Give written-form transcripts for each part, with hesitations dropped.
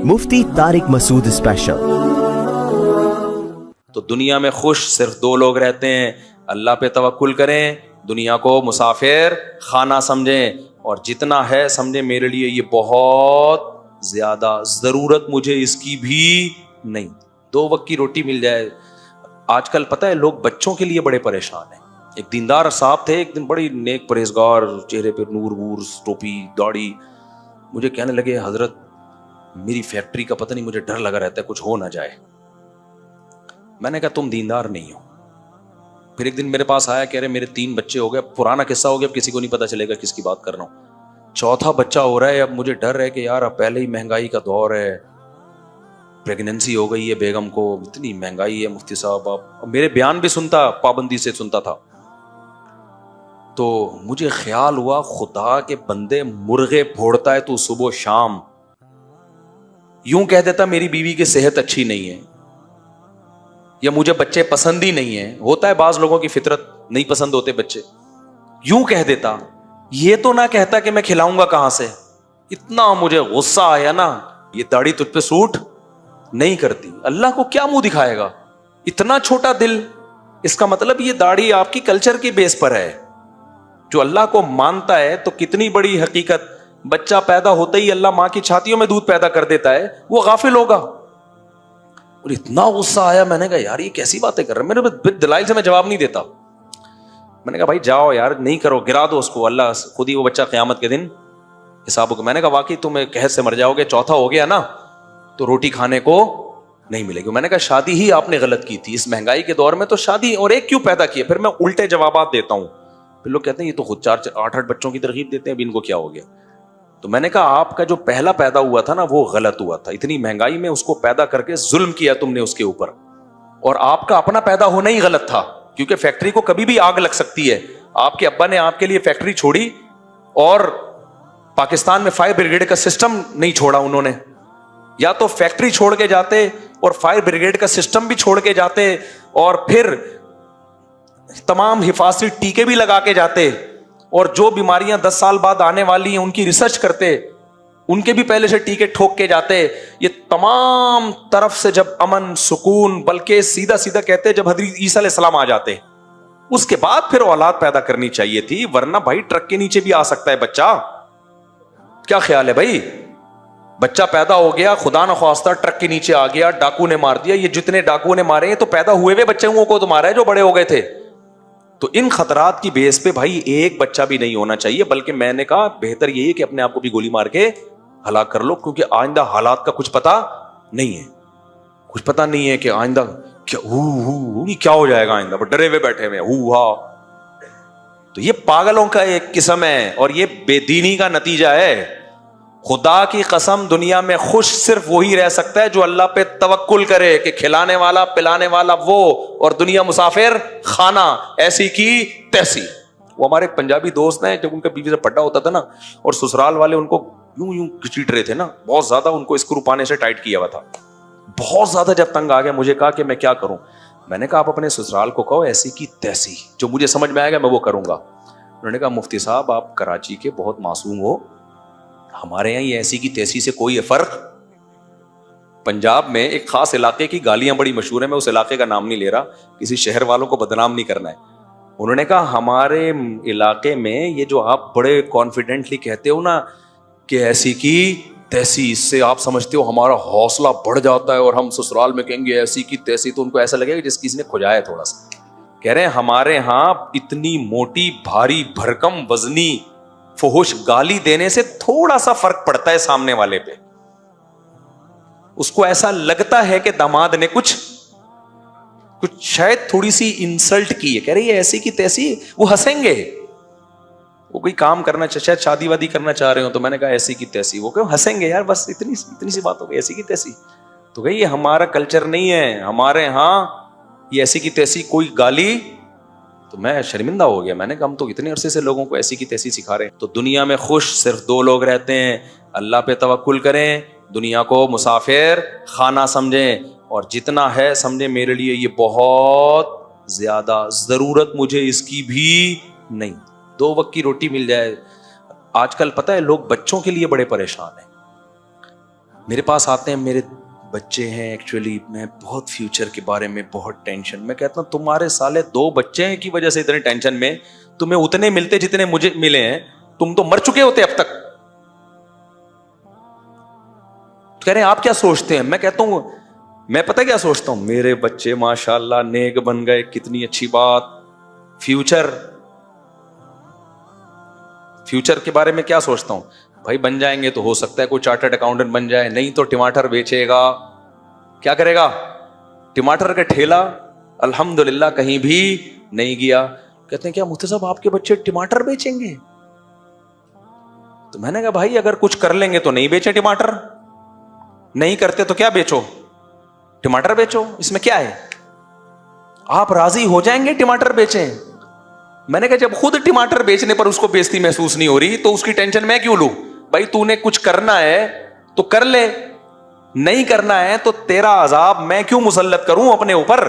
مفتی طارق مسعود special. تو دنیا میں خوش صرف دو لوگ رہتے ہیں، اللہ پہ توکل کریں، دنیا کو مسافر خانہ سمجھیں، اور جتنا ہے سمجھیں میرے لیے یہ بہت زیادہ، ضرورت مجھے اس کی بھی نہیں، 2 وقت کی روٹی مل جائے۔ آج کل پتہ ہے لوگ بچوں کے لیے بڑے پریشان ہیں۔ ایک دیندار صاحب تھے، ایک دن بڑی نیک پرہیزگار، چہرے پہ نور وور، ٹوپی داڑھی، مجھے کہنے لگے حضرت میری فیکٹری کا پتہ نہیں مجھے ڈر لگا رہتا ہے کچھ ہو نہ جائے۔ میں نے کہا تم دیندار نہیں ہو۔ پھر ایک دن میرے پاس آیا، کہہ رہے میرے 3 بچے ہو گئے، پرانا قصہ ہو گیا، اب کسی کو نہیں پتا چلے گا کس کی بات کر رہا ہوں۔ 4تھا بچہ ہو رہا ہے، اب مجھے ڈر ہے کہ یار اب پہلے ہی مہنگائی کا دور ہے، پریگننسی ہو گئی ہے بیگم کو، اتنی مہنگائی ہے مفتی صاحب، آپ میرے بیان بھی سنتا، پابندی سے سنتا تھا۔ تو مجھے خیال ہوا خدا کے بندے مرغے پھوڑتا ہے تو صبح و شام، یوں کہہ دیتا میری بیوی کی صحت اچھی نہیں ہے یا مجھے بچے پسند ہی نہیں ہیں، ہوتا ہے بعض لوگوں کی فطرت نہیں پسند ہوتے بچے، یوں کہہ دیتا، یہ تو نہ کہتا کہ میں کھلاؤں گا کہاں سے۔ اتنا مجھے غصہ آیا نا، یہ داڑھی تجھ پہ سوٹ نہیں کرتی، اللہ کو کیا منہ دکھائے گا، اتنا چھوٹا دل۔ اس کا مطلب یہ داڑھی آپ کی کلچر کی بیس پر ہے، جو اللہ کو مانتا ہے تو کتنی بڑی حقیقت، بچہ پیدا ہوتا ہی اللہ ماں کی چھاتیوں میں دودھ پیدا کر دیتا ہے، وہ غافل ہوگا۔ اور اتنا غصہ آیا، میں نے کہا یار یہ کیسی باتیں کر رہے ہیں، میرے دلائل سے میں جواب نہیں دیتا۔ میں نے کہا بھائی جاؤ یار، نہیں کرو، گرا دو اس کو، اللہ خود ہی وہ بچہ قیامت کے دن حساب کو۔ میں نے کہا واقعی تم قحط سے مر جاؤ گے، 4تھا ہو گیا نا تو روٹی کھانے کو نہیں ملے گی۔ میں نے کہا شادی ہی آپ نے غلط کی تھی، اس مہنگائی کے دور میں تو شادی اور ایک کیوں پیدا کیا۔ پھر میں الٹے جوابات دیتا ہوں، پھر لوگ کہتے ہیں یہ تو خود 8 بچوں کی ترغیب دیتے ہیں، اب ان کو کیا ہو گیا۔ تو میں نے کہا آپ کا جو پہلا پیدا ہوا تھا نا وہ غلط ہوا تھا، اتنی مہنگائی میں اس کو پیدا کر کے ظلم کیا تم نے اس کے اوپر، اور آپ کا اپنا پیدا ہونا ہی غلط تھا، کیونکہ فیکٹری کو کبھی بھی آگ لگ سکتی ہے۔ آپ کے ابا نے آپ کے لیے فیکٹری چھوڑی، اور پاکستان میں فائر بریگیڈ کا سسٹم نہیں چھوڑا انہوں نے، یا تو فیکٹری چھوڑ کے جاتے اور فائر بریگیڈ کا سسٹم بھی چھوڑ کے جاتے، اور پھر تمام حفاظتی ٹیکے بھی لگا کے جاتے، اور جو بیماریاں 10 سال بعد آنے والی ہیں ان کی ریسرچ کرتے، ان کے بھی پہلے سے ٹیکے ٹھوک کے جاتے۔ یہ تمام طرف سے جب امن سکون، بلکہ سیدھا سیدھا کہتے جب حضرت عیسیٰ علیہ السلام آ جاتے، اس کے بعد پھر اولاد پیدا کرنی چاہیے تھی، ورنہ بھائی ٹرک کے نیچے بھی آ سکتا ہے بچہ۔ کیا خیال ہے بھائی، بچہ پیدا ہو گیا، خدا نخواستہ ٹرک کے نیچے آ گیا، ڈاکو نے مار دیا، یہ جتنے ڈاکو نے مارے ہیں تو پیدا ہوئے ہوئے بچوں کو تو مارا ہے جو بڑے ہو گئے تھے۔ تو ان خطرات کی بیس پہ بھائی ایک بچہ بھی نہیں ہونا چاہیے، بلکہ میں نے کہا بہتر یہی ہے کہ اپنے آپ کو بھی گولی مار کے ہلاک کر لو، کیونکہ آئندہ حالات کا کچھ پتا نہیں ہے، کچھ پتا نہیں ہے کہ آئندہ کیا ہو جائے گا، آئندہ پر ڈرے ہوئے بیٹھے ہوئے تو یہ پاگلوں کا ایک قسم ہے، اور یہ بے دینی کا نتیجہ ہے۔ خدا کی قسم دنیا میں خوش صرف وہی رہ سکتا ہے جو اللہ پہ توکل کرے کہ کھلانے والا پلانے والا وہ، اور دنیا مسافر خانہ، ایسی کی تیسی۔ وہ ہمارے پنجابی دوست ہیں، جب ان کا بیوی سے پٹا ہوتا تھا نا، اور سسرال والے ان کو یوں یوں کچیٹ رہے تھے نا، بہت زیادہ ان کو اسکرو پانے سے ٹائٹ کیا ہوا تھا، بہت زیادہ جب تنگ آ گیا، مجھے کہا کہ میں کیا کروں۔ میں نے کہا آپ اپنے سسرال کو کہو ایسی کی تیسی، جو مجھے سمجھ میں آئے گا میں وہ کروں گا۔ انہوں نے کہا مفتی صاحب آپ کراچی کے بہت معصوم ہو، ہمارے یہاں یہ ایسی کی تیسی سے کوئی فرق۔ پنجاب میں ایک خاص علاقے کی گالیاں بڑی مشہور ہیں، میں اس علاقے کا نام نہیں لے رہا، کسی شہر والوں کو بدنام نہیں کرنا ہے۔ انہوں نے کہا ہمارے علاقے میں یہ جو آپ بڑے کانفیڈنٹلی کہتے ہو نا کہ ایسی کی تیسی، اس سے آپ سمجھتے ہو ہمارا حوصلہ بڑھ جاتا ہے، اور ہم سسرال میں کہیں گے ایسی کی تیسی تو ان کو ایسا لگے گا جس کسی نے کھجایا تھوڑا سا۔ کہہ رہے ہیں ہمارے ہاں اتنی موٹی بھاری بھرکم وزنی فحش گالی دینے سے تھوڑا سا فرق پڑتا ہے سامنے والے پہ، اس کو ایسا لگتا ہے کہ داماد نے کچھ شاید تھوڑی سی انسلٹ کی ہے، کہہ رہی ہے ایسی کی تیسی، وہ ہنسیں گے، وہ کوئی کام کرنا شاید شادی وادی کرنا چاہ رہے ہو، تو میں نے کہا ایسی کی تیسی، وہ کہوں ہنسیں گے یار، بس اتنی سی بات ہو گئی، ایسی کی تیسی۔ تو کہ یہ ہمارا کلچر نہیں ہے، ہمارے ہاں یہ ایسی کی تیسی کوئی گالی، تو میں شرمندہ ہو گیا۔ میں نے کہا ہم تو اتنے عرصے سے لوگوں کو ایسی کی تیسی سکھا رہے ہیں۔ تو دنیا میں خوش صرف 2 لوگ رہتے ہیں، اللہ پہ توکل کریں، دنیا کو مسافر خانہ سمجھیں، اور جتنا ہے سمجھیں میرے لیے یہ بہت زیادہ، ضرورت مجھے اس کی بھی نہیں، 2 وقت کی روٹی مل جائے۔ آج کل پتہ ہے لوگ بچوں کے لیے بڑے پریشان ہیں۔ میرے پاس آتے ہیں, میرے بچے ہیں ایکچولی, میں بہت فیوچر کے بارے میں بہت ٹینشن. میں کہتا ہوں تمہارے سالے 2 بچے ہیں کی وجہ سے اتنے ٹینشن میں, تمہیں اتنے ملتے جتنے مجھے ملے ہیں, تم تو مر چکے ہوتے اب تک. کہہ رہے ہیں آپ کیا سوچتے ہیں؟ میں کہتا ہوں میں پتہ کیا سوچتا ہوں, میرے بچے ماشاءاللہ نیک بن گئے, کتنی اچھی بات. فیوچر کے بارے میں کیا سوچتا ہوں, بھائی بن جائیں گے تو ہو سکتا ہے کوئی چارٹرڈ اکاؤنٹنٹ بن جائے, نہیں تو ٹماٹر بیچے گا. کیا کرے گا؟ ٹماٹر کا ٹھیلا. الحمدللہ کہیں بھی نہیں گیا. کہتے ہیں کیا مفتی صاحب آپ کے بچے ٹماٹر بیچیں گے؟ تو میں نے کہا بھائی اگر کچھ کر لیں گے تو نہیں بیچے ٹماٹر, نہیں کرتے تو کیا بیچو, ٹماٹر بیچو, اس میں کیا ہے؟ آپ راضی ہو جائیں گے ٹماٹر بیچیں. میں نے کہا جب خود ٹماٹر بیچنے پر اس کو بےزتی محسوس نہیں ہو رہی تو اس کی ٹینشن میں کیوں لوں؟ بھائی تو نے کچھ کرنا ہے تو کر لے, نہیں کرنا ہے تو تیرا عذاب میں کیوں مسلط کروں اپنے اوپر؟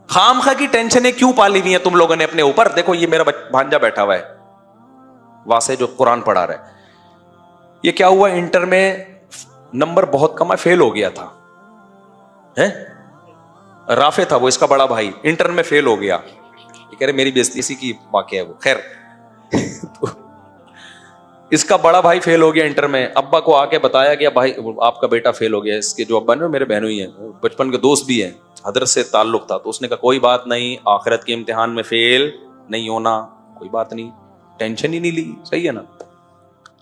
خام خواہ کی ٹینشنیں کیوں پالی ہوئی ہیں تم لوگوں نے اپنے اوپر؟ دیکھو یہ میرا بھانجا بیٹھا ہوا ہے واسطے جو قرآن پڑھا رہا ہے, یہ کیا ہوا, انٹر میں نمبر بہت کم ہے, فیل ہو گیا تھا. رافع تھا وہ, اس کا بڑا بھائی, انٹر میں فیل ہو گیا. یہ کہہ رہے میری بےزتی اسی کی واقعہ ہے وہ. خیر تو اس کا بڑا بھائی فیل ہو گیا انٹر میں. ابا کو آ کے بتایا گیا بھائی آپ کا بیٹا فیل ہو گیا. اس کے جو ابا نے میرے بہنوں ہی ہیں, بچپن کے دوست بھی ہیں, حضرت سے تعلق تھا. تو اس نے کہا کوئی بات نہیں, آخرت کے امتحان میں فیل نہیں ہونا, کوئی بات نہیں, ٹینشن ہی نہیں لی. صحیح ہے نا,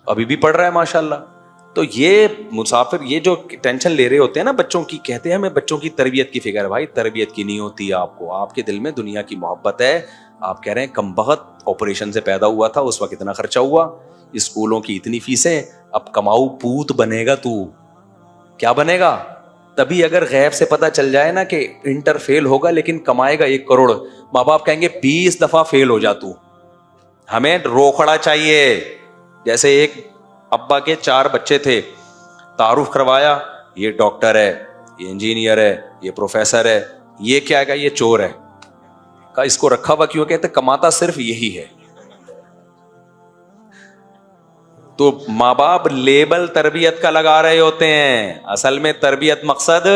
ابھی بھی پڑھ رہا ہے ماشاءاللہ. تو یہ مسافر یہ جو ٹینشن لے رہے ہوتے ہیں نا بچوں کی, کہتے ہیں ہمیں بچوں کی تربیت کی فکر ہے. بھائی تربیت کی نہیں ہوتی آپ کو, آپ کے دل میں دنیا کی محبت ہے. آپ کہہ رہے ہیں کم بخت آپریشن سے پیدا ہوا تھا, اس وقت اتنا خرچہ ہوا, اسکولوں کی اتنی فیسیں, اب کماؤ پوت بنے گا. تو کیا بنے گا؟ تبھی اگر غیب سے پتہ چل جائے نا کہ انٹر فیل ہوگا لیکن کمائے گا 1 کروڑ, ماں باپ کہیں گے 20 دفعہ فیل ہو جا تو, ہمیں روکھڑا چاہیے. جیسے ایک ابا کے 4 بچے تھے, تعارف کروایا, یہ ڈاکٹر ہے, یہ انجینئر ہے, یہ پروفیسر ہے, یہ کیا ہے, یہ چور ہے. کہا اس کو رکھا ہوا کیوں؟ کہتے کماتا صرف یہی ہے. تو ماں باپ لیبل تربیت کا لگا رہے ہوتے ہیں, اصل میں تربیت مقصد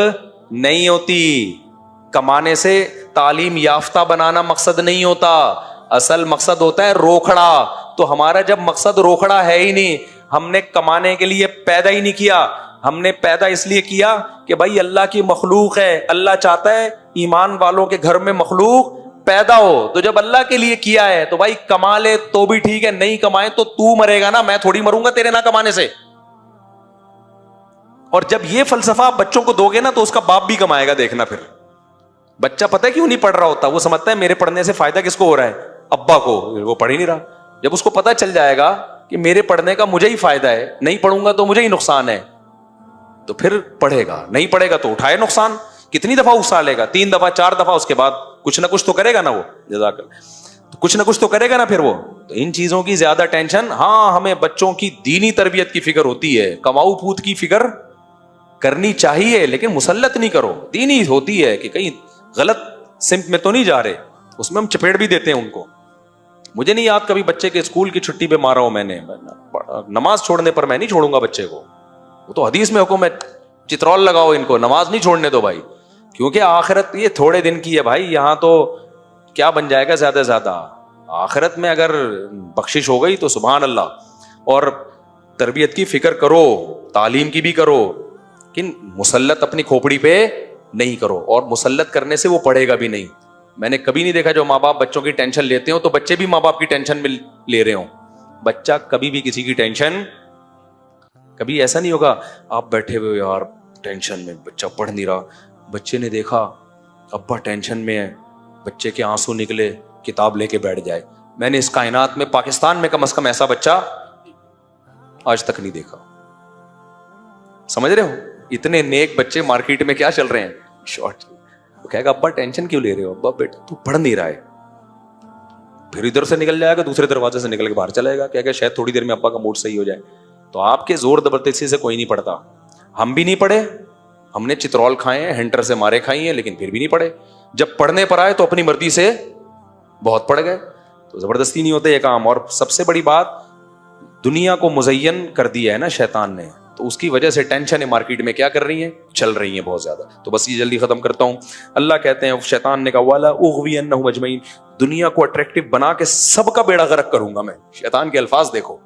نہیں ہوتی. کمانے سے تعلیم یافتہ بنانا مقصد نہیں ہوتا, اصل مقصد ہوتا ہے روکھڑا. تو ہمارا جب مقصد روکھڑا ہے ہی نہیں, ہم نے کمانے کے لیے پیدا ہی نہیں کیا, ہم نے پیدا اس لیے کیا کہ بھائی اللہ کی مخلوق ہے, اللہ چاہتا ہے ایمان والوں کے گھر میں مخلوق پیدا ہو. تو جب اللہ کے لیے کیا ہے تو بھائی کما لے تو بھی ٹھیک ہے, نہیں کمائے تو مرے گا نا, میں تھوڑی مروں گا تیرے نہ کمانے سے. اور جب یہ فلسفہ آپ بچوں کو دو گے نا تو اس کا باپ بھی کمائے گا. دیکھنا پھر بچہ پتہ ہے کیوں نہیں پڑھ رہا ہوتا, وہ سمجھتا ہے میرے پڑھنے سے فائدہ کس کو ہو رہا ہے, ابا کو, وہ پڑھ ہی نہیں رہا. جب اس کو پتہ چل جائے گا کہ میرے پڑھنے کا مجھے ہی فائدہ ہے, نہیں پڑھوں گا تو مجھے ہی نقصان ہے, تو پھر پڑھے گا. نہیں پڑھے گا تو اٹھائے نقصان. کتنی دفعہ اچھالے گا, 3 دفعہ 4 دفعہ, اس کے بعد کچھ نہ کچھ تو کرے گا نا وہ. جزاک اللہ, تو کچھ نہ کچھ تو کرے گا نا پھر وہ. تو ان چیزوں کی زیادہ ٹینشن, ہاں ہمیں بچوں کی دینی تربیت کی فکر ہوتی ہے, کماؤ پوت کی فکر کرنی چاہیے لیکن مسلط نہیں کرو. دینی ہوتی ہے کہ کہیں غلط سمت میں تو نہیں جا رہے, اس میں ہم چپیڑ بھی دیتے ہیں ان کو. مجھے نہیں یاد کبھی بچے کے اسکول کی چھٹی پہ مارا ہوں میں نے. نماز چھوڑنے پر میں نہیں چھوڑوں گا بچے کو, وہ تو حدیث میں حکم ہے چترول لگاؤ ان کو, نماز نہیں چھوڑنے دو بھائی, کیونکہ آخرت یہ تھوڑے دن کی ہے بھائی. یہاں تو کیا بن جائے گا زیادہ سے زیادہ, آخرت میں اگر بخشش ہو گئی تو سبحان اللہ. اور تربیت کی فکر کرو, تعلیم کی بھی کرو, لیکن مسلط اپنی کھوپڑی پہ نہیں کرو. اور مسلط کرنے سے وہ پڑھے گا بھی نہیں. میں نے کبھی نہیں دیکھا جو ماں باپ بچوں کی ٹینشن لیتے ہوں تو بچے بھی ماں باپ کی ٹینشن میں لے رہے ہوں. بچہ کبھی بھی کسی کی ٹینشن, کبھی ایسا نہیں ہوگا آپ بیٹھے ہوئے یار ٹینشن میں, بچہ پڑھ نہیں رہا, بچے نے دیکھا ابا ٹینشن میں ہے, بچے کے آنسو نکلے, کتاب لے کے بیٹھ جائے. میں نے اس کائنات میں پاکستان میں کم از کم ایسا بچہ آج تک نہیں دیکھا. سمجھ رہے ہو, اتنے نیک بچے مارکیٹ میں کیا چل رہے ہیں, شارٹ. وہ کہے گا ابا ٹینشن کیوں لے رہے ہو, ابا بیٹا تو پڑھ نہیں رہا ہے. پھر ادھر سے نکل جائے گا, دوسرے دروازے سے نکل کے باہر چلے گا, کہے گا شاید تھوڑی دیر میں ابا کا موڈ صحیح ہو جائے. تو آپ کے زور زبردستی سے کوئی نہیں پڑھتا. ہم بھی نہیں پڑھے, ہم نے چترول کھائے ہیں, ہنٹر سے مارے کھائی ہیں, لیکن پھر بھی نہیں پڑھے. جب پڑھنے پر آئے تو اپنی مرضی سے بہت پڑھ گئے. تو زبردستی نہیں ہوتے یہ کام. اور سب سے بڑی بات, دنیا کو مزین کر دیا ہے نا شیطان نے, تو اس کی وجہ سے ٹینشن مارکیٹ میں کیا کر رہی ہیں, چل رہی ہیں بہت زیادہ. تو بس یہ جلدی ختم کرتا ہوں. اللہ کہتے ہیں, شیطان نے کہا والا اغوینہم اجمعین, دنیا کو اٹریکٹیو بنا کے سب کا بیڑا غرق کروں گا میں. شیطان کے الفاظ دیکھو,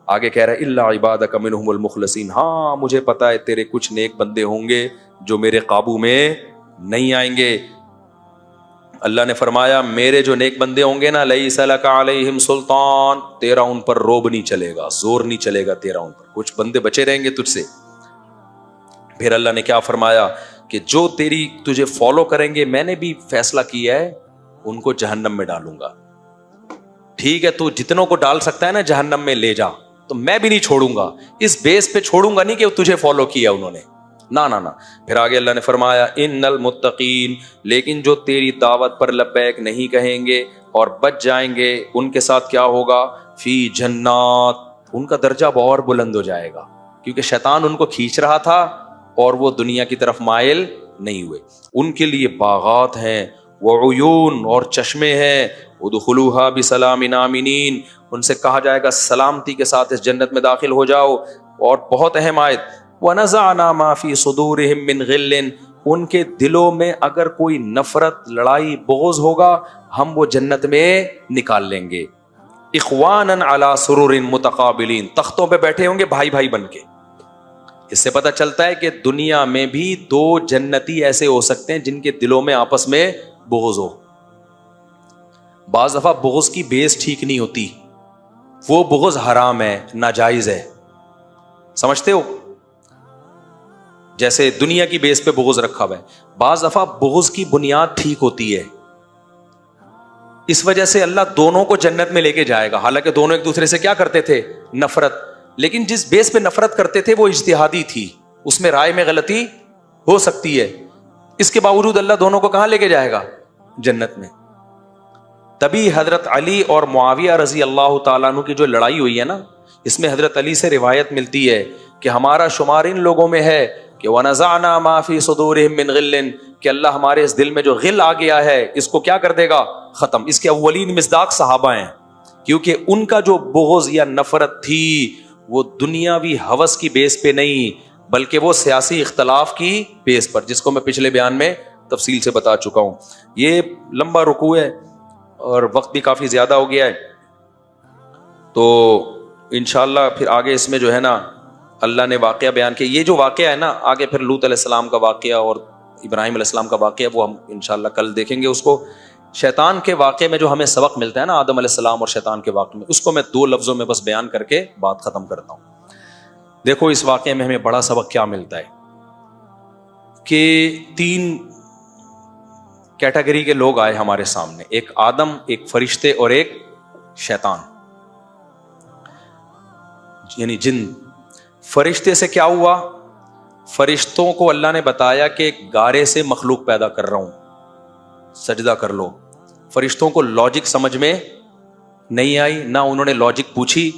آگے کہہ رہا ہے الا عبادک منہم المخلصین, ہاں مجھے پتا ہے تیرے کچھ نیک بندے ہوں گے جو میرے قابو میں نہیں آئیں گے. اللہ نے فرمایا میرے جو نیک بندے ہوں گے نا, لیس لک علیہم سلطان, تیرا ان پر روب نہیں چلے گا, زور نہیں چلے گا تیرا ان پر, کچھ بندے بچے رہیں گے تجھ سے. پھر اللہ نے کیا فرمایا کہ جو تجھے فالو کریں گے, میں نے بھی فیصلہ کیا ہے ان کو جہنم میں ڈالوں گا. ٹھیک ہے, تو جتنوں کو ڈال سکتا ہے نا جہنم میں لے جا, تو میں بھی نہیں چھوڑوں گا. اس بیس پہ چھوڑوں گا نہیں کہ تجھے فالو کیا انہوں نے, نا نا نا. پھر آگے اللہ نے فرمایا ان المتقین, لیکن جو تیری دعوت پر لبیک نہیں کہیں گے اور بچ جائیں گے, ان کے ساتھ کیا ہوگا, فی جنات, ان کا درجہ اور بلند ہو جائے گا, کیونکہ شیطان ان کو کھینچ رہا تھا اور وہ دنیا کی طرف مائل نہیں ہوئے. ان کے لیے باغات ہیں, وعیون, اور چشمے ہیں, ادخلوها بسلام آمنین, ان سے کہا جائے گا سلامتی کے ساتھ اس جنت میں داخل ہو جاؤ. اور بہت اہم آیت, وَنَزَعْنَا مَا فِي صُدُورِهِم مِّن غِلٍّ, ان کے دلوں میں اگر کوئی نفرت, لڑائی, بغض ہوگا, ہم وہ جنت میں نکال لیں گے. اخواناً علی سرر متقابلین, تختوں پہ بیٹھے ہوں گے بھائی بھائی بن کے. اس سے پتہ چلتا ہے کہ دنیا میں بھی دو جنتی ایسے ہو سکتے ہیں جن کے دلوں میں آپس میں بغض ہو. بعض دفعہ بغض کی بیس ٹھیک نہیں ہوتی, وہ بغض حرام ہے, ناجائز ہے, سمجھتے ہو, جیسے دنیا کی بیس پہ بغض رکھا ہوا ہے. بعض دفعہ بغض کی بنیاد ٹھیک ہوتی ہے, اس وجہ سے اللہ دونوں کو جنت میں لے کے جائے گا. حالانکہ دونوں ایک دوسرے سے کیا کرتے تھے, نفرت, لیکن جس بیس پہ نفرت کرتے تھے وہ اجتہادی تھی, اس میں رائے میں غلطی ہو سکتی ہے. اس کے باوجود اللہ دونوں کو کہاں لے کے جائے گا, جنت میں. تبھی حضرت علی اور معاویہ رضی اللہ تعالیٰ عنہ کی جو لڑائی ہوئی ہے نا, اس میں حضرت علی سے روایت ملتی ہے کہ ہمارا شمار ان لوگوں میں ہے کہ وَنَزَعْنَا مَا فِي صُدُورِهِم مِّن غِلٍّ, کہ اللہ ہمارے اس دل میں جو غل آ گیا ہے اس کو کیا کر دے گا, ختم. اس کے اولین مصداق صحابہ ہیں, کیونکہ ان کا جو بغض یا نفرت تھی وہ دنیاوی ہوس کی بیس پہ نہیں, بلکہ وہ سیاسی اختلاف کی بیس پر, جس کو میں پچھلے بیان میں تفصیل سے بتا چکا ہوں. یہ لمبا رکوع ہے اور وقت بھی کافی زیادہ ہو گیا ہے, تو انشاءاللہ پھر آگے اس میں جو ہے نا اللہ نے واقعہ بیان کیا. یہ جو واقعہ ہے نا آگے پھر لوط علیہ السلام کا واقعہ اور ابراہیم علیہ السلام کا واقعہ, وہ ہم انشاءاللہ کل دیکھیں گے اس کو. شیطان کے واقعے میں جو ہمیں سبق ملتا ہے نا آدم علیہ السلام اور شیطان کے واقعے میں, اس کو میں 2 لفظوں میں بس بیان کر کے بات ختم کرتا ہوں. دیکھو اس واقعے میں ہمیں بڑا سبق کیا ملتا ہے کہ 3 کیٹیگری کے لوگ آئے ہمارے سامنے, ایک آدم, ایک فرشتے اور ایک شیطان, یعنی جن. فرشتے سے کیا ہوا, فرشتوں کو اللہ نے بتایا کہ گارے سے مخلوق پیدا کر رہا ہوں, سجدہ کر لو. فرشتوں کو لاجک سمجھ میں نہیں آئی, نہ انہوں نے لاجک پوچھی,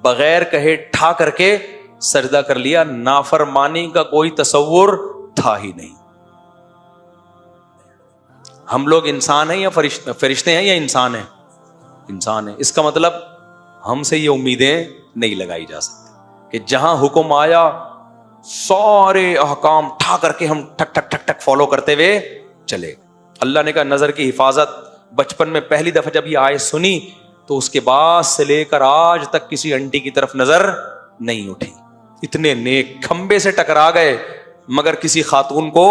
بغیر کہے ٹھا کر کے سجدہ کر لیا. نافرمانی کا کوئی تصور تھا ہی نہیں. ہم لوگ انسان ہیں یا فرشتے ہیں یا انسان ہیں, انسان ہیں. اس کا مطلب ہم سے یہ امیدیں نہیں لگائی جا سکتی کہ جہاں حکم آیا سارے احکام ٹھا کر کے ہم ٹھک ٹھک ٹھک ٹھک فالو کرتے ہوئے چلے. اللہ نے کہا نظر کی حفاظت. بچپن میں پہلی دفعہ جب یہ آیت سنی تو اس کے بعد سے لے کر آج تک کسی انٹی کی طرف نظر نہیں اٹھی. اتنے نیک, کھمبے سے ٹکرا گئے مگر کسی خاتون کو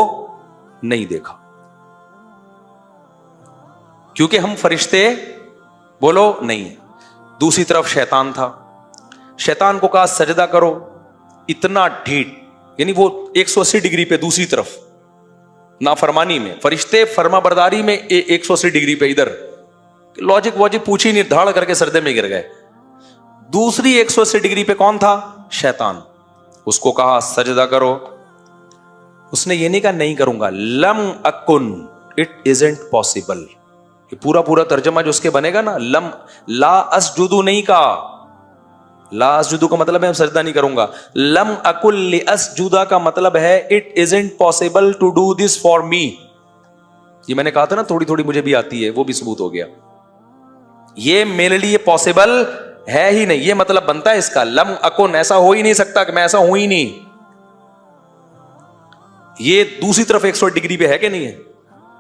نہیں دیکھا, کیونکہ ہم فرشتے بولو نہیں. دوسری طرف شیطان تھا, شیطان کو کہا سجدہ کرو, اتنا ڈھیٹ, یعنی وہ 180 ڈگری پہ دوسری طرف نافرمانی میں, فرشتے فرما برداری میں 180 ڈگری پہ ادھر, لاجک واجک پوچھی نہیں, دھاڑ کر کے سردے میں گر گئے. دوسری 180 ڈگری پہ کون تھا, شیطان. اس کو کہا سجدہ کرو, اس نے یہ نہیں کہا نہیں کروں گا, لم اکن, اٹ ازنٹ پاسبل. یہ پورا ترجمہ جو اس کے بنے گا نا, لم, لا اسجدو نہیں کہا, لا اسجدو کا مطلب ہے سجدہ نہیں کروں گا. لم اکل لاسجدا کا مطلب ہے it isn't possible to do this for me. یہ میں نے کہا تھا نا تھوڑی تھوڑی مجھے بھی آتی ہے, وہ بھی ثبوت ہو گیا. یہ میرے لیے پاسبل ہے ہی نہیں, یہ مطلب بنتا ہے اس کا. لم اکن, ایسا ہو ہی نہیں سکتا کہ میں ایسا ہوں ہی نہیں. یہ دوسری طرف 180 ڈگری پہ ہے کہ نہیں ہے؟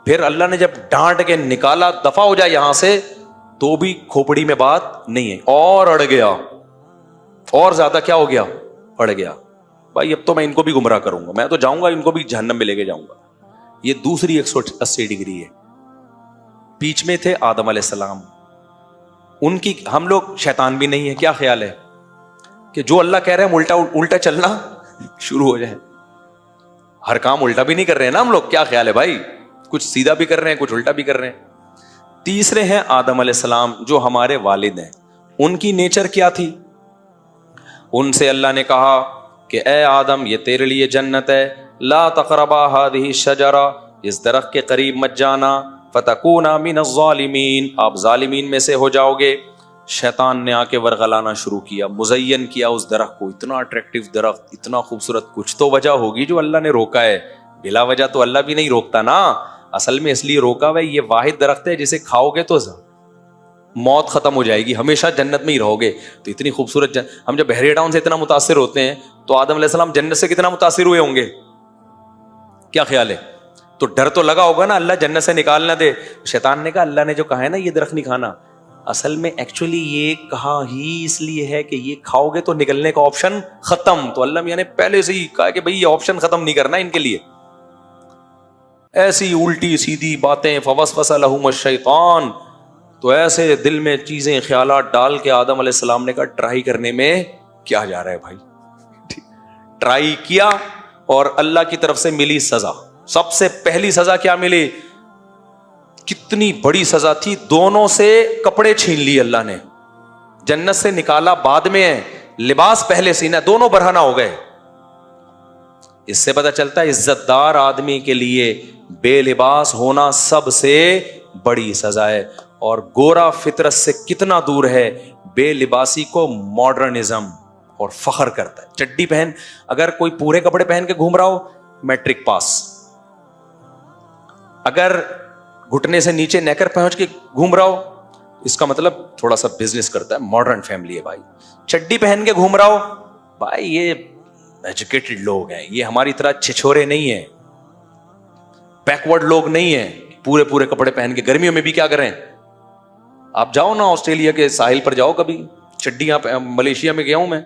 پھر اللہ نے جب ڈانٹ کے نکالا دفع ہو جائے یہاں سے, تو بھی کھوپڑی میں بات نہیں ہے, اور اڑ گیا, اور زیادہ کیا ہو گیا, اڑ گیا. بھائی اب تو میں ان کو بھی گمراہ کروں گا, میں تو جاؤں گا ان کو بھی جہنم میں لے کے جاؤں گا. یہ دوسری 180 ڈگری ہے. بیچ میں تھے آدم علیہ السلام, ان کی, ہم لوگ شیطان بھی نہیں ہے, کیا خیال ہے کہ جو اللہ کہہ رہے ہیں الٹا چلنا شروع ہو جائے. ہر کام الٹا بھی نہیں کر رہے ہیں نا ہم لوگ, کیا خیال ہے بھائی, کچھ سیدھا بھی کر رہے ہیں, کچھ الٹا بھی کر رہے ہیں. تیسرے ہیں آدم علیہ السلام جو ہمارے والد ہیں. ان کی نیچر کیا تھی؟ ان سے اللہ نے کہا کہ اے آدم یہ تیرے لیے جنت ہے, لا تقربا هذه الشجرہ, اس درخت کے قریب مت جانا, فتکونا من الظالمین, آپ ظالمین میں سے ہو جاؤ گے. شیطان نے آ کے ورغلانا شروع کیا, مزین کیا اس درخت کو, اتنا اٹریکٹیو درخت, اتنا خوبصورت, کچھ تو وجہ ہوگی جو اللہ نے روکا ہے, بلا وجہ تو اللہ بھی نہیں روکتا نا. اصل میں اس لیے روکا ہوا ہے, یہ واحد درخت ہے جسے کھاؤ گے تو موت ختم ہو جائے گی, ہمیشہ جنت میں ہی رہو گے. تو اتنی خوبصورت ہم جب بحیرہ ڈاؤن سے اتنا متاثر ہوتے ہیں, تو آدم علیہ السلام جنت سے کتنا متاثر ہوئے ہوں گے, کیا خیال ہے؟ تو ڈر تو لگا ہوگا نا اللہ جنت سے نکال نہ دے. شیطان نے کہا اللہ نے جو کہا ہے نا یہ درخت نہیں کھانا, اصل میں ایکچولی یہ کہا ہی اس لیے ہے کہ یہ کھاؤ گے تو نکلنے کا آپشن ختم. تو اللہ میاں نے پہلے سے ہی کہا کہ بھئی یہ آپشن ختم نہیں کرنا ان کے لیے. ایسی الٹی سیدھی باتیں, فوسوس لہم الشیطان, تو ایسے دل میں چیزیں خیالات ڈال کے آدم علیہ السلام نے کہا ٹرائی کرنے میں کیا جا رہا ہے بھائی. ٹرائی کیا اور اللہ کی طرف سے ملی سزا. سب سے پہلی سزا کیا ملی؟ کتنی بڑی سزا تھی, دونوں سے کپڑے چھین لیے اللہ نے, جنت سے نکالا بعد میں ہے, لباس پہلے سے نہ, دونوں برہنہ ہو گئے. اس سے پتہ چلتا ہے عزت دار آدمی کے لیے بے لباس ہونا سب سے بڑی سزا ہے. اور گورا فطرت سے کتنا دور ہے, بے لباسی کو ماڈرنزم اور فخر کرتا ہے. چڈی پہن, اگر کوئی پورے کپڑے پہن کے گھوم رہا ہو میٹرک پاس, اگر گھٹنے سے نیچے نیکر پہنچ کے گھوم رہا ہو اس کا مطلب تھوڑا سا بزنس کرتا ہے, ماڈرن فیملی ہے بھائی. چڈی پہن کے گھوم رہا ہو بھائی یہ ایجوکیٹڈ لوگ ہیں, یہ ہماری طرح چھچورے نہیں ہیں, بیکورڈ لوگ نہیں ہیں. پورے کپڑے پہن کے گرمیوں میں بھی کیا کریں, آپ جاؤ نا آسٹریلیا کے ساحل پر جاؤ کبھی, چڈیاں, ملیشیا میں گیا ہوں میں,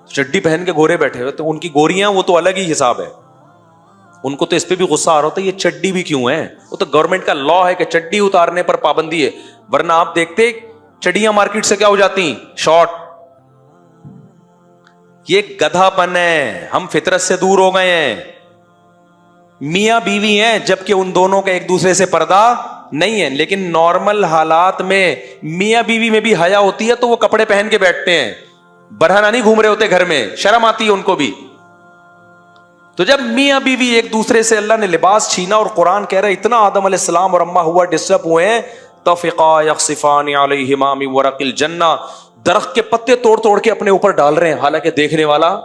چڈی پہن کے گورے بیٹھے ہوئے, تو ان کی گوریاں وہ تو الگ ہی حساب ہے. ان کو تو اس پہ بھی غصہ آ رہا ہوتا ہے یہ چڈی بھی کیوں ہے, وہ تو گورنمنٹ کا لا ہے کہ چڈی اتارنے پر پابندی ہے, ورنہ آپ دیکھتے چڈیاں مارکیٹ سے کیا ہو جاتی ہیں, شارٹ. یہ گدھا پن ہے, ہم فطرت سے دور ہو گئے ہیں. میاں بیوی ہیں جبکہ ان دونوں کا ایک دوسرے سے پردہ نہیں ہے, لیکن نارمل حالات میں میاں بیوی میں بھی حیا ہوتی ہے تو وہ کپڑے پہن کے بیٹھتے ہیں, برہنہ نہیں گھوم رہے ہوتے گھر میں, شرم آتی ہے ان کو بھی. تو جب میاں بیوی ایک دوسرے سے اللہ نے لباس چھینا, اور قرآن کہہ رہا ہے اتنا آدم علیہ السلام اور اما ہوا ڈسٹرب ہوئے ہیں, تفقا یخصفان علیہما من ورق الجنہ, درخت کے پتے توڑ کے اپنے اوپر ڈال رہے ہیں, حالانکہ دیکھنے والا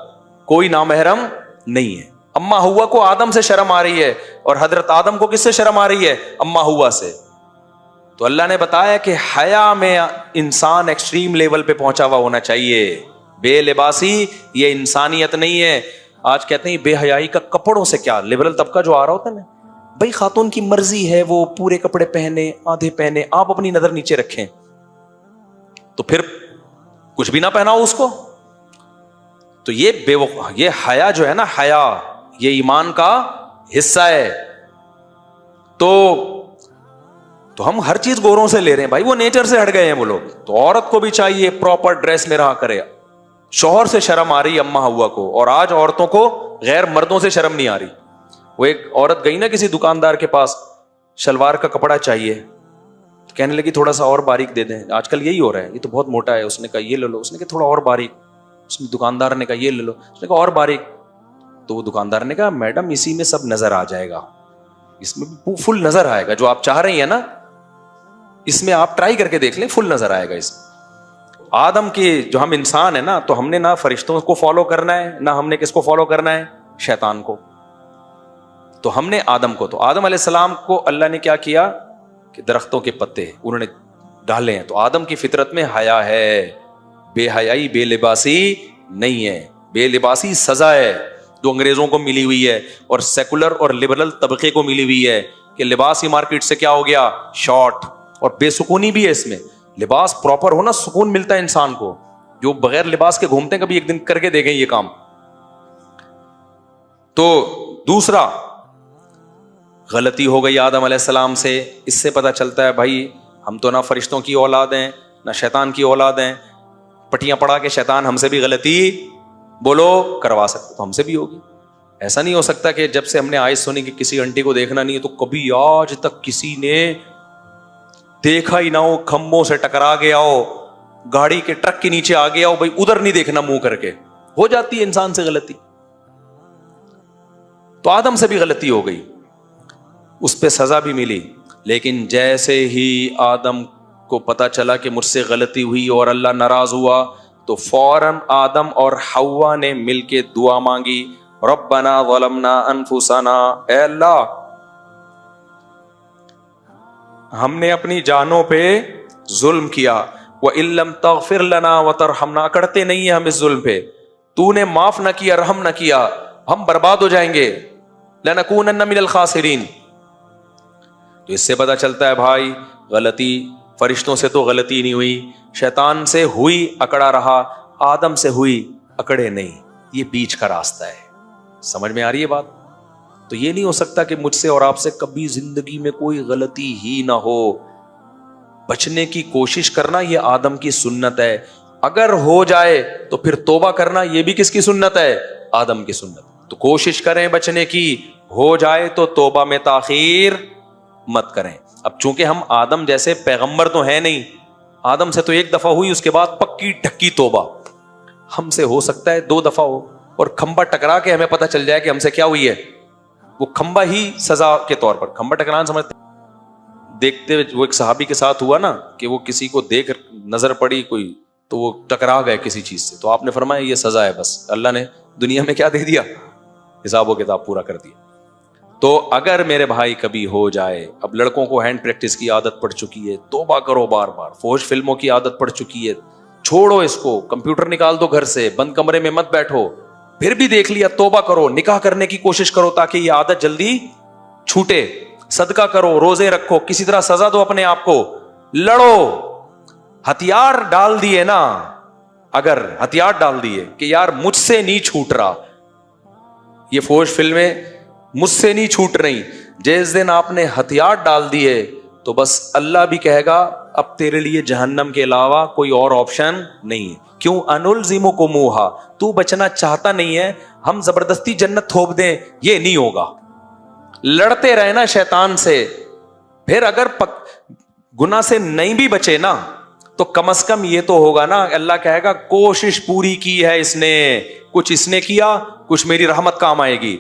کوئی نامحرم نہیں ہے. اما ہوا کو آدم سے شرم آ رہی ہے, اور حضرت آدم کو کس سے شرم آ رہی ہے, اما ہوا سے. تو اللہ نے بتایا کہ حیا میں انسان ایکسٹریم لیول پہ پہنچا ہوا ہونا چاہیے. بے لباسی یہ انسانیت نہیں ہے. آج کہتے ہیں بے حیائی کا کپڑوں سے کیا, لبرل طبقہ جو آ رہا ہوتا ہے نا, بھائی خاتون کی مرضی ہے وہ پورے کپڑے پہنے آدھے پہنے, آپ اپنی نظر نیچے رکھیں, تو پھر کچھ بھی نہ پہناؤ اس کو. تو یہ حیا جو ہے نا, حیا یہ ایمان کا حصہ ہے. تو ہم ہر چیز گوروں سے لے رہے ہیں بھائی, وہ نیچر سے ہٹ گئے ہیں وہ لوگ. تو عورت کو بھی چاہیے پراپر ڈریس میں رہا کرے. شوہر سے شرم آ رہی اما ہوا کو, اور آج عورتوں کو غیر مردوں سے شرم نہیں آ رہی. وہ ایک عورت گئی نا کسی دکاندار کے پاس, شلوار کا کپڑا چاہیے, کہنے لگی تھوڑا سا اور باریک دے دیں. آج کل یہی ہو رہا ہے, یہ تو بہت موٹا ہے. اس نے کہا یہ لے لو, اس نے کہا تھوڑا اور باریک. اس نے دکاندار نے کہا یہ لے لو, اس نے کہا اور باریک. تو وہ دکاندار نے کہا میڈم اسی میں سب نظر آ جائے گا, اس میں فل نظر آئے گا, جو آپ چاہ رہی ہیں نا اس میں آپ ٹرائی کر کے دیکھ لیں, فل نظر آئے گا اس میں. آدم کی جو ہم انسان ہیں نا, تو ہم نے نہ فرشتوں کو فالو کرنا ہے, نہ ہم نے کس کو فالو کرنا ہے, شیطان کو. تو ہم نے آدم کو, تو آدم علیہ السلام کو اللہ نے کیا کیا کہ درختوں کے پتے انہوں نے ڈالے ہیں. تو آدم کی فطرت میں حیا ہے, بے حیائی بے لباسی نہیں ہے. بے لباسی سزا ہے, جو انگریزوں کو ملی ہوئی ہے اور سیکولر اور لبرل طبقے کو ملی ہوئی ہے کہ لباس ہی مارکیٹ سے کیا ہو گیا, شارٹ, اور بے سکونی بھی ہے اس میں. لباس پراپر ہونا سکون ملتا ہے انسان کو. جو بغیر لباس کے گھومتے ہیں کبھی ایک دن کر کے دیکھیں یہ کام. تو دوسرا غلطی ہو گئی آدم علیہ السلام سے. اس سے پتہ چلتا ہے بھائی ہم تو نہ فرشتوں کی اولاد ہیں نہ شیطان کی اولاد ہیں. پٹیاں پڑھا کے شیطان ہم سے بھی غلطی بولو کروا سکتا تو ہم سے بھی ہوگی. ایسا نہیں ہو سکتا کہ جب سے ہم نے آیت سنی کہ کسی انٹی کو دیکھنا نہیں ہے تو کبھی آج تک کسی نے دیکھا ہی نہ ہو, کھمبوں سے ٹکرا گیا ہو, گاڑی کے ٹرک کے نیچے آ گیا ہو, بھائی ادھر نہیں دیکھنا منہ کر کے. ہو جاتی ہے انسان سے غلطی. تو آدم سے بھی غلطی ہو گئی, اس پہ سزا بھی ملی. لیکن جیسے ہی آدم کو پتا چلا کہ مجھ سے غلطی ہوئی اور اللہ ناراض ہوا تو فوراً آدم اور حوا نے مل کے دعا مانگی, ربنا ظلمنا انفسنا, اے اللہ ہم نے اپنی جانوں پہ ظلم کیا, وَإِن لَمْ تَغْفِرْ لَنَا وَتَرْحَمْنَا, کرتے نہیں ہیں ہم اس ظلم پہ, تو نے معاف نہ کیا رحم نہ کیا, ہم برباد ہو جائیں گے, لَنَكُونَنَّ مِنَ الْخَاسِرِينَ. تو اس سے پتہ چلتا ہے بھائی غلطی فرشتوں سے تو غلطی نہیں ہوئی, شیطان سے ہوئی اکڑا رہا, آدم سے ہوئی اکڑے نہیں. یہ بیچ کا راستہ ہے. سمجھ میں آ رہی ہے بات؟ تو یہ نہیں ہو سکتا کہ مجھ سے اور آپ سے کبھی زندگی میں کوئی غلطی ہی نہ ہو. بچنے کی کوشش کرنا یہ آدم کی سنت ہے. اگر ہو جائے تو پھر توبہ کرنا یہ بھی کس کی سنت ہے؟ آدم کی سنت. تو کوشش کریں بچنے کی, ہو جائے تو توبہ میں تاخیر مت کریں. اب چونکہ ہم آدم جیسے پیغمبر تو ہیں نہیں, آدم سے تو ایک دفعہ ہوئی, اس کے بعد پکی ڈھکی توبہ. ہم سے ہو سکتا ہے 2 دفعہ ہو اور کھمبا ٹکرا کے ہمیں پتہ چل جائے کہ ہم سے کیا ہوئی ہے. وہ کھمبا ہی سزا کے طور پر, کھمبا ٹکرانا سمجھتے دیکھتے ہوئے وہ ایک صحابی کے ساتھ ہوا نا کہ وہ کسی کو دیکھ نظر پڑی کوئی تو وہ ٹکرا گئے کسی چیز سے, تو آپ نے فرمایا یہ سزا ہے, بس اللہ نے دنیا میں کیا دے دیا, حساب و کتاب پورا کر دیا. تو اگر میرے بھائی کبھی ہو جائے, اب لڑکوں کو ہینڈ پریکٹس کی عادت پڑ چکی ہے, توبہ کرو بار بار. فوج فلموں کی عادت پڑ چکی ہے, چھوڑو اس کو, کمپیوٹر نکال دو گھر سے, بند کمرے میں مت بیٹھو. پھر بھی دیکھ لیا, توبہ کرو, نکاح کرنے کی کوشش کرو تاکہ یہ عادت جلدی چھوٹے. صدقہ کرو, روزے رکھو, کسی طرح سزا دو اپنے آپ کو, لڑو. ہتھیار ڈال دیے نا, اگر ہتھیار ڈال دیے کہ یار مجھ سے نہیں چھوٹ رہا, یہ فوج فلمیں مجھ سے نہیں چھوٹ رہی, جس دن آپ نے ہتھیار ڈال دیے تو بس اللہ بھی کہے گا اب تیرے لیے جہنم کے علاوہ کوئی اور آپشن نہیں ہے. کیوں؟ انلزمکموہا, تو بچنا چاہتا نہیں ہے, ہم زبردستی جنت تھوپ دیں, یہ نہیں ہوگا. لڑتے رہے نا شیطان سے. پھر اگر گناہ سے نہیں بھی بچے نا تو کم از کم یہ تو ہوگا نا, اللہ کہے گا کوشش پوری کی ہے اس نے, کچھ اس نے کیا, کچھ میری رحمت کام آئے گی.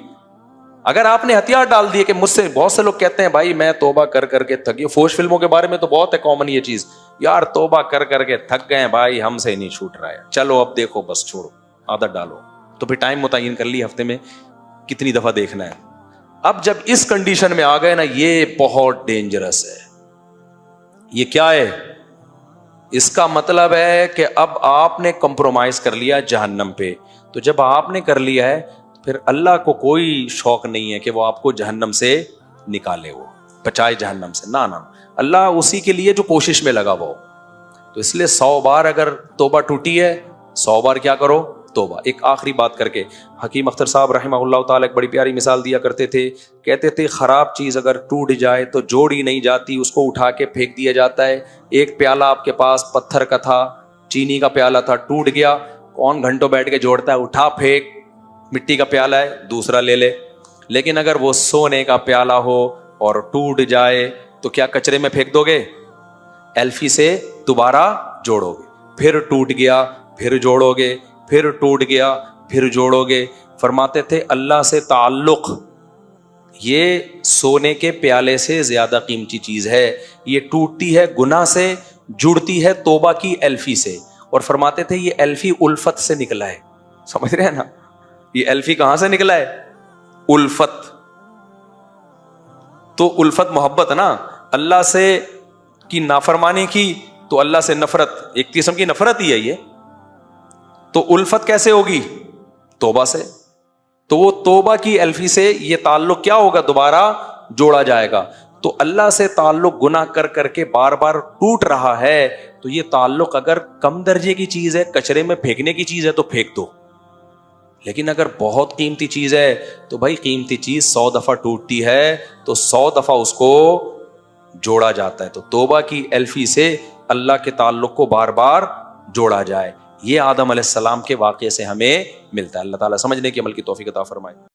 اگر آپ نے ہتھیار ڈال دیے کہ مجھ سے, بہت سے لوگ کہتے ہیں بھائی میں توبہ کر کر کے تھک گیا, فوج فلموں کے بارے میں تو بہت ہے کامن یہ چیز, یار توبہ کر کر کے تھک گئے بھائی, ہم سے نہیں چھوٹ رہا ہے, چلو اب دیکھو بس چھوڑو, عادت ڈالو. تو پھر ٹائم متعین کر لی ہفتے میں کتنی دفعہ دیکھنا ہے. اب جب اس کنڈیشن میں آ گئے نا, یہ بہت ڈینجرس ہے. یہ کیا ہے؟ اس کا مطلب ہے کہ اب آپ نے کمپرومائز کر لیا جہنم پہ. تو جب آپ نے کر لیا ہے پھر اللہ کو کوئی شوق نہیں ہے کہ وہ آپ کو جہنم سے نکالے, وہ بچائے جہنم سے, نہ اللہ اسی کے لیے جو کوشش میں لگا وہ. تو اس لیے 100 بار اگر توبہ ٹوٹی ہے 100 بار کیا کرو توبہ. ایک آخری بات کر کے, حکیم اختر صاحب رحمہ اللہ تعالیٰ ایک بڑی پیاری مثال دیا کرتے تھے, کہتے تھے خراب چیز اگر ٹوٹ جائے تو جوڑی نہیں جاتی, اس کو اٹھا کے پھینک دیا جاتا ہے. ایک پیالہ آپ کے پاس پتھر کا تھا, چینی کا پیالہ تھا, ٹوٹ گیا, کون گھنٹوں بیٹھ کے جوڑتا ہے, اٹھا پھینک, مٹی کا پیالہ ہے دوسرا لے لے. لیکن اگر وہ سونے کا پیالہ ہو اور ٹوٹ جائے تو کیا کچرے میں پھینک دو گے؟ ایلفی سے دوبارہ جوڑو گے, پھر ٹوٹ گیا پھر جوڑو گے, پھر ٹوٹ گیا پھر جوڑو گے. فرماتے تھے اللہ سے تعلق یہ سونے کے پیالے سے زیادہ قیمتی چیز ہے. یہ ٹوٹتی ہے گناہ سے, جڑتی ہے توبہ کی ایلفی سے. اور فرماتے تھے یہ ایلفی الفت سے نکلا ہے. سمجھ رہے ہیں نا, یہ ایلفی کہاں سے نکلا ہے؟ الفت. تو الفت محبت نا, اللہ سے کی نافرمانی کی تو اللہ سے نفرت, ایک قسم کی نفرت ہی ہے یہ. تو الفت کیسے ہوگی؟ توبہ سے. تو وہ توبہ کی الفی سے یہ تعلق کیا ہوگا؟ دوبارہ جوڑا جائے گا. تو اللہ سے تعلق گناہ کر کر کے بار بار ٹوٹ رہا ہے تو یہ تعلق اگر کم درجے کی چیز ہے, کچرے میں پھینکنے کی چیز ہے تو پھینک دو, لیکن اگر بہت قیمتی چیز ہے تو بھائی قیمتی چیز 100 دفعہ ٹوٹتی ہے تو 100 دفعہ اس کو جوڑا جاتا ہے. تو توبہ کی الفی سے اللہ کے تعلق کو بار بار جوڑا جائے, یہ آدم علیہ السلام کے واقعے سے ہمیں ملتا ہے. اللہ تعالیٰ سمجھنے کی عمل کی توفیق عطا فرمائے.